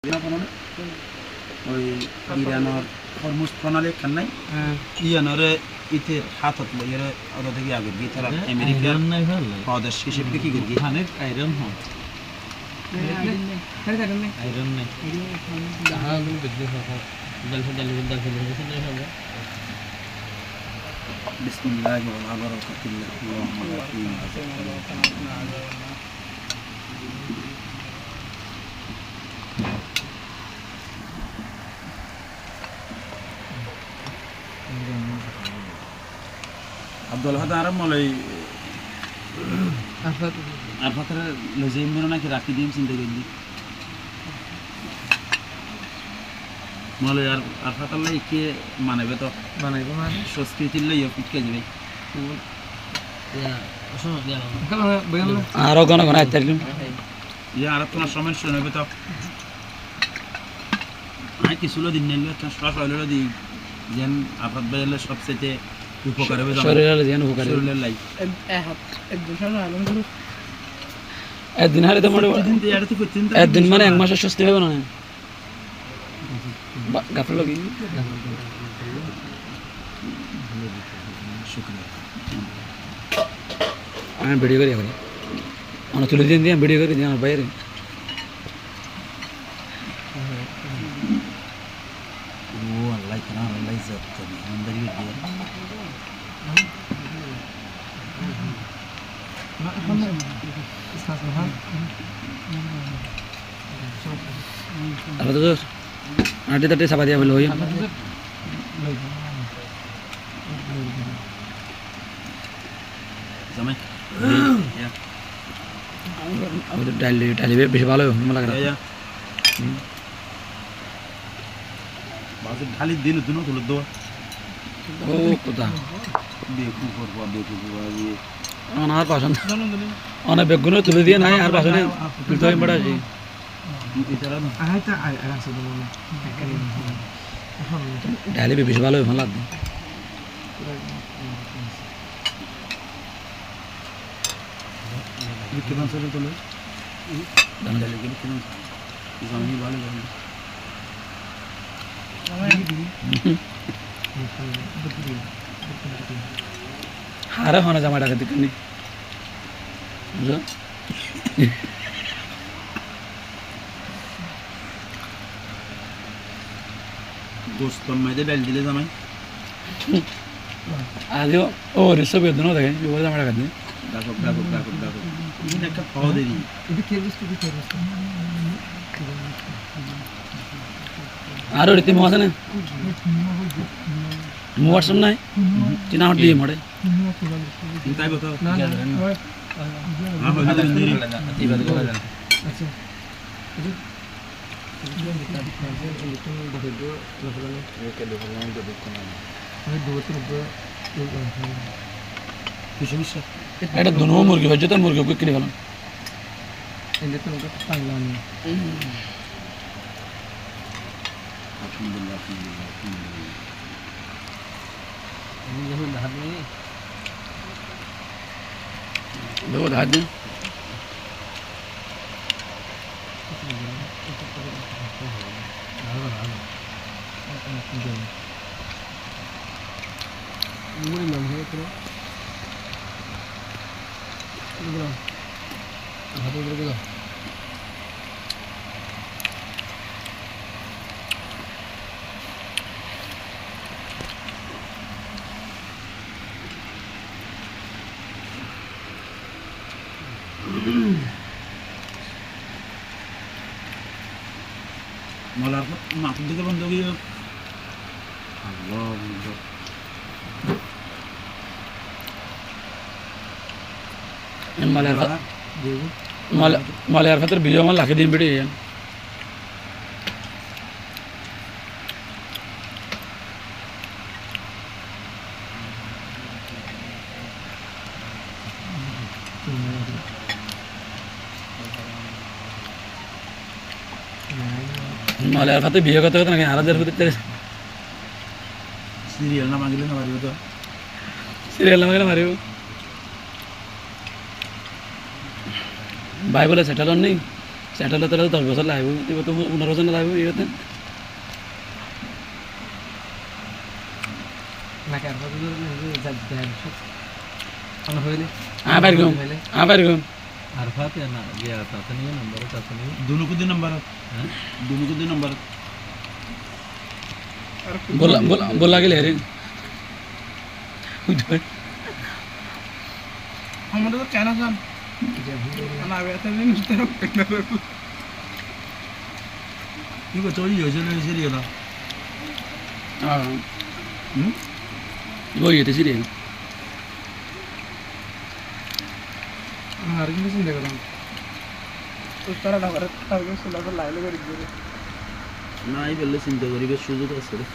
ওই ইরানের হরমুজ প্রণালী খান নাই ইয়ানরে ইতের হাতত লইরে ওটা থেকে আগে গিয়ে তারা আমেরিকার প্রদেশ হিসেবে কি করি খানের আয়রন হয় আয়রন নাই তাহলে বিদ্যুৎ হয় ডাল হবে বিসমিল্লাহির রহমানির রহিম আব্দুল হাদ আরব মলাই আরফাতের লজিম মনে নাকি রাখি দিম চিন্তা করলি মলাই আর আরফাতার লাই কে মানাবে তো বানাইবো মানে সংস্কৃতির লাই পিটকে যাবে আরো ঘন ঘন আইতে থাকলাম ইয়া আর তোমার সমস্যা নেবে তো আই কিছুলো দিন নিল একটা শ্বাস হইলো দি যেন আফাত বাইলে সবচেয়ে উপকার হবে শরীরের যেন উপকার শরীরের লাই একদিন হারে তো মোটামুটি একদিন মানে এক মাসের স্বস্তি হবে না গাফল লাগি আমি ভিডিও করি এখন আমার তুলে দিন দিয়ে ভিডিও করি দিয়ে আমার বাইরে ও আল্লাহ কেনা আল্লাহ ইজ্জত করে আমদারি দিয়ে আর তো আটি তাটি চাপা দিয়া বলে হই জামাই আমাদের ডালি ডালি বেশি ভালো হবে লাগে বাজে খালি দিল দুনো তুলে দাও ও কোথা দেখু করবো দেখু দিয়ে আর পাশন অনেক বেগুন তুলে দিয়ে নাই আর পাশনে তুলতে হয় বড় আছে ডালি বেশি ভালো হবে ভালো লাগবে কিমান চলে তোলে ডালি কিন্তু কিমান জানি ভালো ভালো হারে হনে জামা টাকা দিকে নি বুঝো দোস্তন মাইদে ডাল দিলে জামাই আজও ও রিসো বেদন দেখে ও জামা টাকা দি ডাকো ডাকো ডাকো ডাকো ইন একটা খাওয়া দেরি আরো রীতি মো আছে না মো হোয়াটসঅ্যাপ নাই চিনা হট দিয়ে মরে তাই বতো না না হ্যাঁ বলে দেন দেরি ইবাদ করে দেন আচ্ছা এটা দুনো মুরগি হয়ে যেত মুরগি কিনে গেলাম আলহামদুলিল্লাহ দেখো ধার দিন মলার মাথুর দিকে বন্ধ গিয়ে মালের খাতের ভিডিও আমার লাখে দিন বেড়ে মালের খাতে বিয়ে করতে করতে নাকি আলাদের হতে সিরিয়াল না মাগিলে না মারিব তো সিরিয়াল নামে মারিব ভাই বলে সেটেল নেই সেটা হলে তাহলে 10 বছর লাগবে এবার তো 15 বছর লাগবে ইয়েতে না কার কথা দেন সব হইলে আবার গম আরফাত না গিয়া তাতে নিয়ে নম্বর তাতে নিয়ে दोनों को 2 नंबर হ্যাঁ दोनों को 2 नंबर बोला गेले रे हमारे तो कहना था ना वैसे नहीं मिलते हो 이거 저희 여전히 시리얼아 이거 이게 되시리 আর কি চিন্তা করলাম তো তারা ঢাকার টার্গেট ছিল তো লাইলে করে দিবে না এই বললে চিন্তা করিবে সুযোগ আছে রে